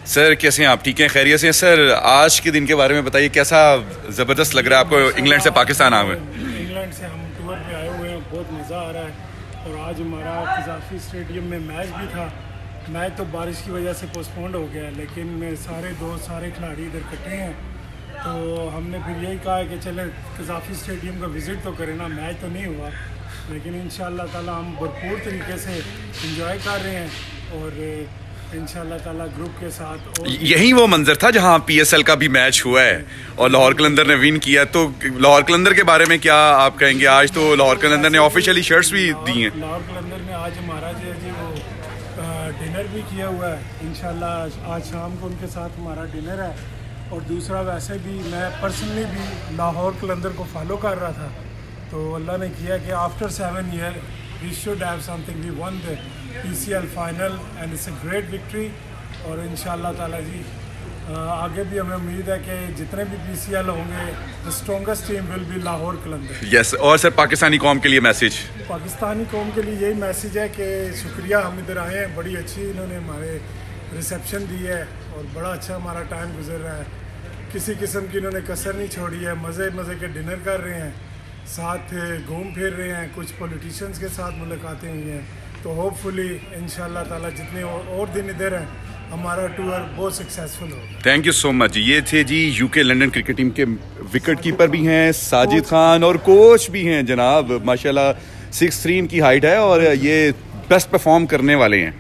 Sir कैसे हैं आप? ठीक हैं, खैरियत से हैं? सर आज के दिन के बारे में बताइए, कैसा ज़बरदस्त लग रहा है आपको इंग्लैंड से पाकिस्तान आए हुए? इंग्लैंड से हम टूर पे आए हुए हैं, बहुत मज़ा आ रहा है। और आज हमारा कज़ाफ़ी स्टेडियम में मैच भी था। मैच तो बारिश की वजह से पोस्टपोन्ड हो गया, लेकिन सारे दोस्त सारे खिलाड़ी इधर इकट्ठे हैं, तो हमने फिर यही कहा कि चले कज़ाफ़ी स्टेडियम का विज़िट तो करें ना। मैच तो नहीं हुआ, लेकिन इंशाअल्लाह ताला हम भरपूर तरीके से इंजॉय कर रहे हैं और इंशाअल्लाह ताला ग्रुप के साथ। और यही वो मंजर था जहां पीएसएल का भी मैच हुआ है और लाहौर कलंदर ने विन किया। तो लाहौर कलंदर के बारे में क्या आप कहेंगे? आज तो लाहौर कलंदर ने ऑफिशियली शर्ट्स भी दी हैं। लाहौर कलंदर ने आज हमारा जो है जी वो डिनर भी किया हुआ है। इंशाल्लाह आज शाम को उनके साथ हमारा डिनर है। और दूसरा, वैसे भी मैं पर्सनली भी लाहौर कलंदर को फॉलो कर रहा था, तो अल्लाह ने किया कि after 7 year we should have something. We won the PCL final and it's a great victory. और इंशाल्लाह ताला जी आगे भी हमें उम्मीद है कि जितने भी पीसीएल होंगे, the strongest team will be Lahore Qalandar. Yes. और सर पाकिस्तानी कौम के लिए मैसेज? पाकिस्तानी कौम के लिए यही मैसेज है कि शुक्रिया, हम इधर आए हैं, बड़ी अच्छी इन्होंने हमारे रिसेप्शन दी है और बड़ा अच्छा हमारा टाइम गुजर रहा है। किसी किस्म की इन्होंने कसर नहीं छोड़ी है। मज़े मज़े के डिनर कर रहे हैं, साथ घूम फिर रहे हैं, कुछ पॉलिटिशियंस के साथ मुलाकातें हुई हैं। तो होपफुली इंशाल्लाह ताला जितने और दिन इधर हैं, हमारा टूर बहुत सक्सेसफुल होगा। Thank you so much. ये थे जी यूके लंदन क्रिकेट टीम के विकेट कीपर भी हैं साजिद खान और कोच भी हैं जनाब। माशाल्लाह 6'3" इनकी हाइट है और ये बेस्ट परफॉर्म करने वाले हैं।